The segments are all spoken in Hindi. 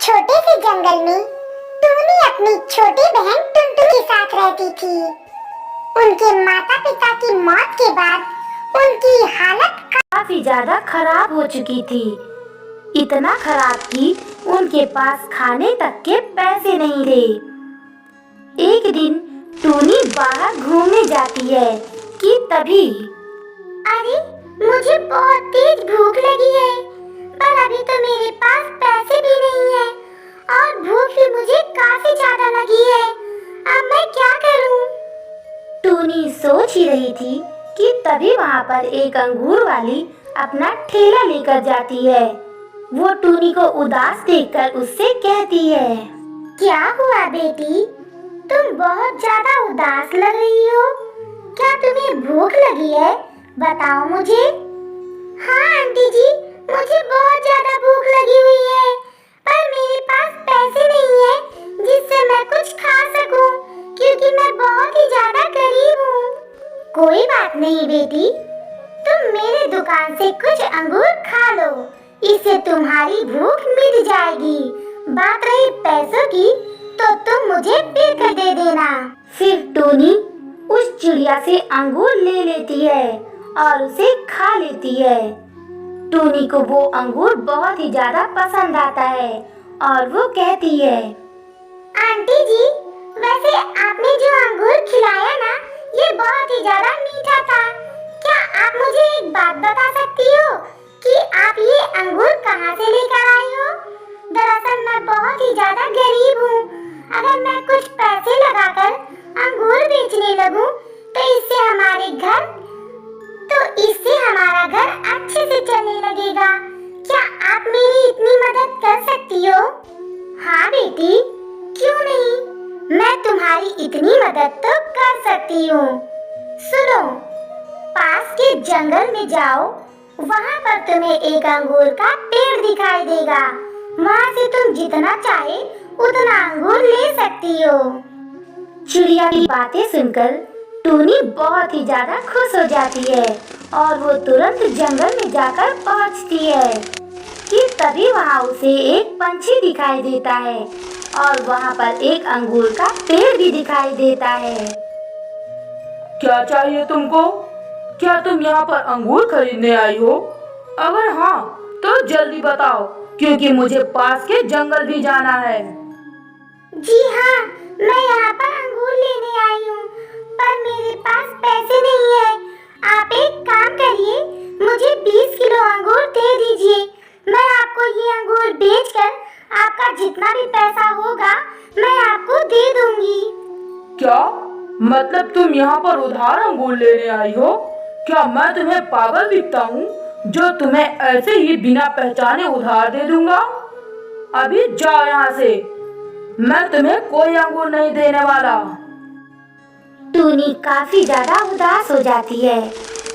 छोटे से जंगल में टूनी अपनी छोटी बहन टुनटुन के साथ रहती थी। उनके माता पिता की मौत के बाद उनकी हालत काफी ज्यादा खराब हो चुकी थी। इतना खराब कि उनके पास खाने तक के पैसे नहीं थे। एक दिन टूनी बाहर घूमने जाती है कि तभी अरे मुझे बहुत तेज भूख लगी है, पर अभी तो मेरे पास पैसे भी नहीं है और भूख भी मुझे काफी ज्यादा लगी है। अब मैं क्या करूं? टूनी सोच ही रही थी कि तभी वहाँ पर एक अंगूर वाली अपना ठेला लेकर जाती है। वो टूनी को उदास देखकर उससे कहती है, क्या हुआ बेटी, तुम बहुत ज्यादा उदास लग रही हो। क्या तुम्हें भूख लगी है? बताओ मुझे। हाँ आंटी जी, मुझे बहुत ज्यादा भूख लगी हुई है, पर मेरे पास पैसे नहीं है जिससे मैं कुछ खा सकूं, क्योंकि मैं बहुत ही ज्यादा गरीब हूँ। कोई बात नहीं बेटी, तुम मेरे दुकान से कुछ अंगूर खा लो, इससे तुम्हारी भूख मिट जाएगी। बात रही पैसों की तो तुम मुझे फिर कर दे देना। फिर टूनी उस चिड़िया से अंगूर ले लेती है और उसे खा लेती है। टूनी को वो अंगूर बहुत ही ज्यादा पसंद आता है और वो कहती है, आंटी जी, वैसे आपने जो अंगूर खिलाया ना, ये बहुत ही ज्यादा मीठा था। क्या आप मुझे एक बात बता सकती हो कि आप ये अंगूर कहाँ से लेकर आई हो? दरअसल मैं बहुत ही ज्यादा गरीब हूँ। अगर मैं कुछ पैसे लगाकर अंगूर बेचने लगूं, तो इससे हमारा घर अच्छे से चलने लगेगा। क्या आप मेरी इतनी मदद कर सकती हो? हाँ बेटी, क्यों नहीं, मैं तुम्हारी इतनी मदद तो कर सकती हूँ। सुनो, पास के जंगल में जाओ, वहाँ पर तुम्हें एक अंगूर का पेड़ दिखाई देगा। वहाँ से तुम जितना चाहे उतना अंगूर ले सकती हो। चिड़िया की बातें सुनकर टूनी बहुत ही ज्यादा खुश हो जाती है और वो तुरंत जंगल में जाकर पहुंचती है कि तभी वहाँ उसे एक पंछी दिखाई देता है और वहाँ पर एक अंगूर का पेड़ भी दिखाई देता है। क्या चाहिए तुमको? क्या तुम यहाँ पर अंगूर खरीदने आई हो? अगर हाँ तो जल्दी बताओ, क्योंकि मुझे पास के जंगल भी जाना है। जी हाँ, मैं यहाँ पर अंगूर लेने आई हूँ, पर मेरे पास पैसे नहीं है। आप एक काम करिए, मुझे 20 किलो अंगूर दे दीजिए। मैं आपको ये अंगूर बेचकर आपका जितना भी पैसा होगा मैं आपको दे दूंगी। क्या मतलब तुम यहाँ पर उधार अंगूर लेने आई हो? क्या मैं तुम्हें पागल दिखता हूँ जो तुम्हें ऐसे ही बिना पहचाने उधार दे दूंगा? अभी जाओ यहाँ से, मैं तुम्हें कोई अंगूर नहीं देने वाला। टूनी काफी ज्यादा उदास हो जाती है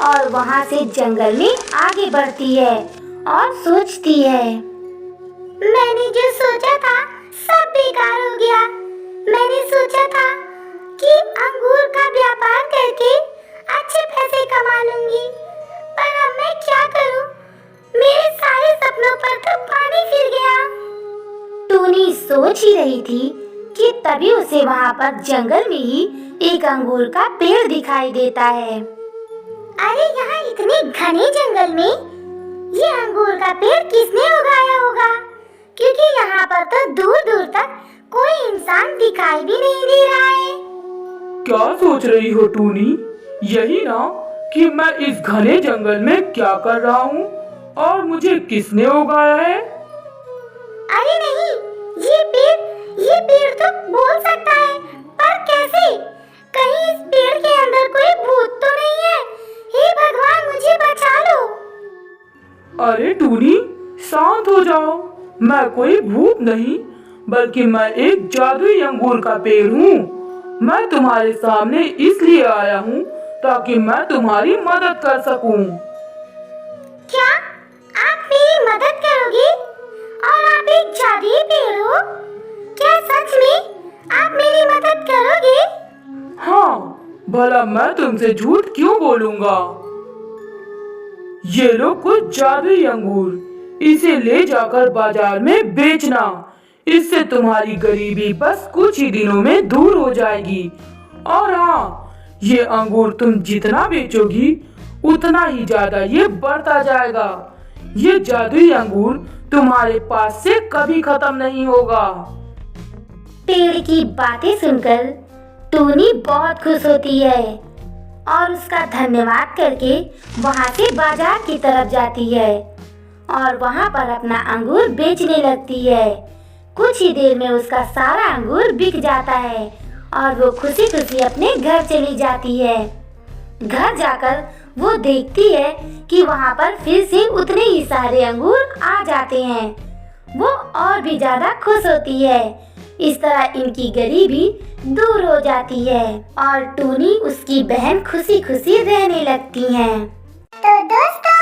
और वहाँ से जंगल में आगे बढ़ती है और सोचती है, मैंने जो सोचा था सब बेकार हो गया। मैंने सोचा था कि अंगूर का व्यापार करके अच्छे पैसे कमा लूंगी, पर अब मैं क्या करूं? मेरे सारे सपनों पर तो पानी फिर गया। टूनी सोच ही रही थी कि तभी उसे वहाँ पर जंगल में ही एक अंगूर का पेड़ दिखाई देता है। अरे यहाँ इतने घने जंगल में ये अंगूर का पेड़ किसने उगाया होगा? क्योंकि यहाँ पर तो दूर दूर तक कोई इंसान दिखाई भी नहीं दे रहा है। क्या सोच रही हो टूनी? यही ना कि मैं इस घने जंगल में क्या कर रहा हूँ और मुझे किसने उगाया है? अरे नहीं, ये पेड़ तो बोल सकता है, पर कैसे? कहीं इस पेड़ के अंदर कोई भूत तो नहीं है? हे भगवान, मुझे बचा लो। अरे टूनी, शांत हो जाओ। मैं कोई भूत नहीं, बल्कि मैं एक जादुई अंगूर का पेड़ हूँ। मैं तुम्हारे सामने इसलिए आया हूँ ताकि मैं तुम्हारी मदद कर सकूं। क्या आप मेरी मदद करोगे? और आप एक जादुई पेड़ हो? क्या सच में आप मेरी मदद करोगे? हाँ, भला मैं तुमसे झूठ क्यों बोलूँगा। ये लो कुछ जादुई अंगूर, इसे ले जाकर बाजार में बेचना। इससे तुम्हारी गरीबी बस कुछ ही दिनों में दूर हो जाएगी। और हाँ, ये अंगूर तुम जितना बेचोगी उतना ही ज्यादा ये बढ़ता जाएगा। ये जादुई अंगूर तुम्हारे पास से कभी खत्म नहीं होगा। पेड़ की बातें सुनकर टूनी बहुत खुश होती है और उसका धन्यवाद करके वहाँ से बाजार की तरफ जाती है और वहाँ पर अपना अंगूर बेचने लगती है। कुछ ही देर में उसका सारा अंगूर बिक जाता है और वो खुशी खुशी अपने घर चली जाती है। घर जाकर वो देखती है कि वहाँ पर फिर से उतने ही सारे अंगूर आ जाते हैं। वो और भी ज्यादा खुश होती है। इस तरह इनकी गरीबी दूर हो जाती है और टूनी उसकी बहन खुशी खुशी रहने लगती हैं। तो दोस्तों,